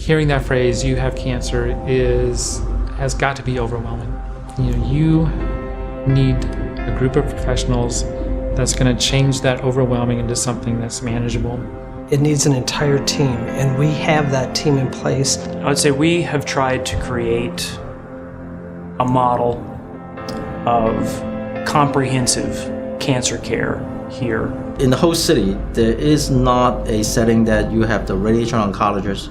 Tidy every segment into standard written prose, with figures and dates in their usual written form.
hearing that phrase, "you have cancer," has got to be overwhelming. You need a group of professionals that's going to change that overwhelming into something that's manageable. It needs an entire team, and we have that team in place. I would say we have tried to create a model of comprehensive cancer care here. In the whole city, there is not a setting that you have the radiation oncologist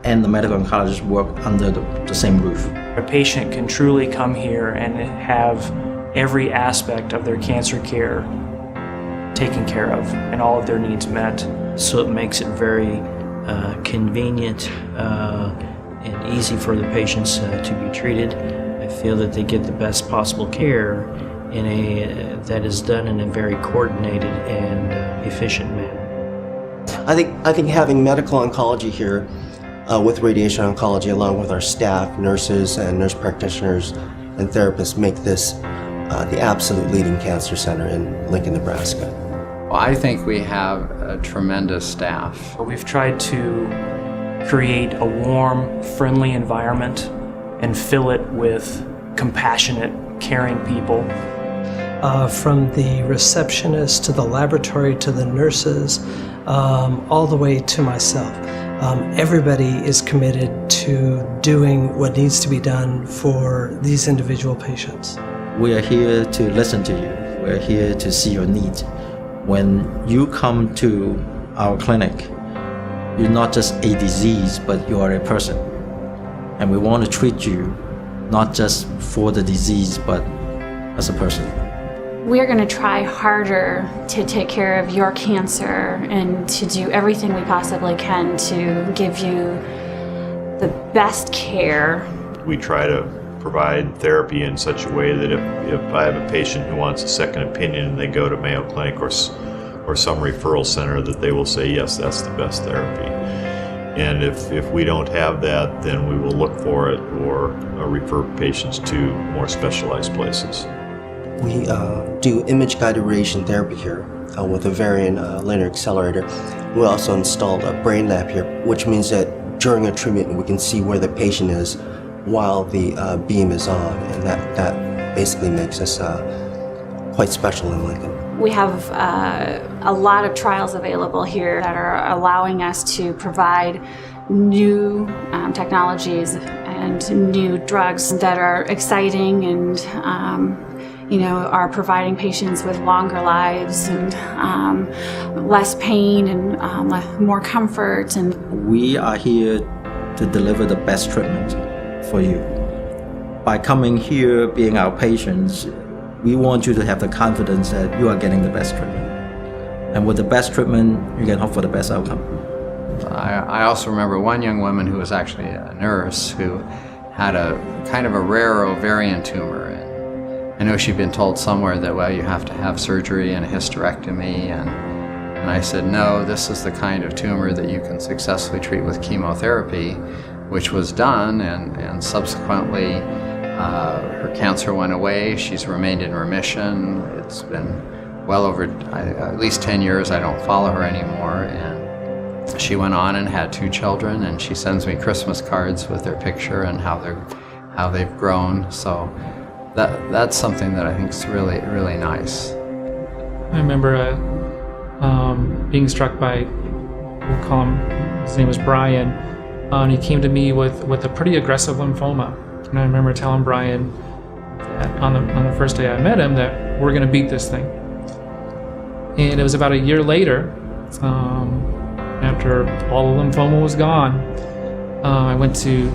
and the medical oncologist work under the same roof. A patient can truly come here and have every aspect of their cancer care taken care of and all of their needs met. So it makes it very convenient and easy for the patients to be treated. I feel that they get the best possible care that is done in a very coordinated and efficient manner. I think having medical oncology here with radiation oncology, along with our staff, nurses and nurse practitioners and therapists, make this the absolute leading cancer center in Lincoln, Nebraska. Well, I think we have a tremendous staff. We've tried to create a warm, friendly environment and fill it with compassionate, caring people. From the receptionist to the laboratory to the nurses, all the way to myself. Everybody is committed to doing what needs to be done for these individual patients. We are here to listen to you. We're here to see your needs. When you come to our clinic, you're not just a disease, but you are a person. And we want to treat you not just for the disease, but as a person. We're going to try harder to take care of your cancer and to do everything we possibly can to give you the best care. We try to provide therapy in such a way that if I have a patient who wants a second opinion and they go to Mayo Clinic or some referral center, that they will say, yes, that's the best therapy. And if we don't have that, then we will look for it or refer patients to more specialized places. We do image-guided radiation therapy here with a Varian linear accelerator. We also installed a brain lab here, which means that during a treatment we can see where the patient is while the beam is on, and that basically makes us quite special in Lincoln. We have a lot of trials available here that are allowing us to provide new technologies and new drugs that are exciting and are providing patients with longer lives and less pain and more comfort. And we are here to deliver the best treatment for you. By coming here, being our patients, we want you to have the confidence that you are getting the best treatment. And with the best treatment, you can hope for the best outcome. I also remember one young woman who was actually a nurse who had a kind of a rare ovarian tumor. I know she'd been told somewhere that, well, you have to have surgery and a hysterectomy, and I said, no, this is the kind of tumor that you can successfully treat with chemotherapy, which was done, and subsequently her cancer went away. She's remained in remission. It's been well over at least 10 years I don't follow her anymore, and she went on and had 2 children, and she sends me Christmas cards with their picture and how they've grown. So that's something that I think is really, really nice. I remember being struck by, we'll call him, his name was Brian, and he came to me with a pretty aggressive lymphoma. And I remember telling Brian that on the first day I met him that we're going to beat this thing. And it was about a year later, after all the lymphoma was gone, I went to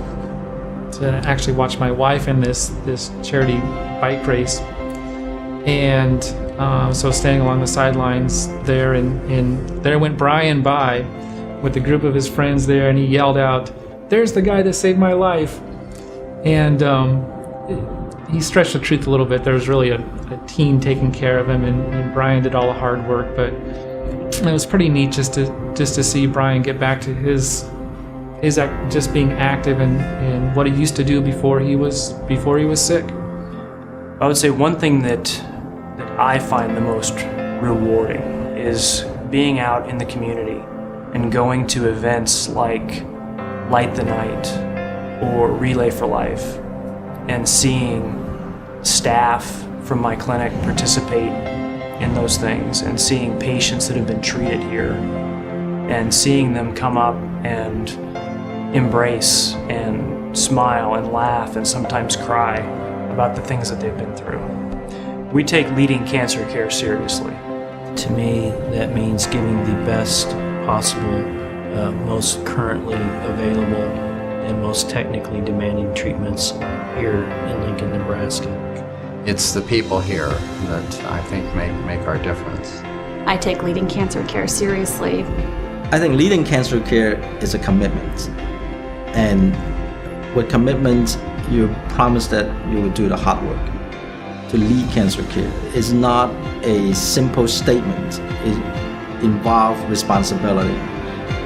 actually watch my wife in this charity bike race, and so staying along the sidelines there, and there went Brian by with a group of his friends there, and he yelled out, "There's the guy that saved my life!" And he stretched the truth a little bit. There was really a team taking care of him, and Brian did all the hard work, but it was pretty neat just to see Brian get back to his just being active in what he used to do before he was sick. I would say one thing that I find the most rewarding is being out in the community and going to events like Light the Night or Relay for Life, and seeing staff from my clinic participate in those things, and seeing patients that have been treated here, and seeing them come up and embrace and smile and laugh and sometimes cry about the things that they've been through. We take leading cancer care seriously. To me, that means giving the best possible, most currently available, and most technically demanding treatments here in Lincoln, Nebraska. It's the people here that I think make our difference. I take leading cancer care seriously. I think leading cancer care is a commitment. And with commitment, you promise that you will do the hard work. To lead cancer care is not a simple statement. It involves responsibility.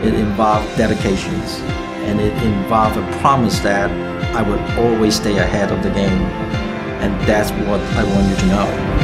It involves dedications. And it involves a promise that I would always stay ahead of the game. And that's what I want you to know.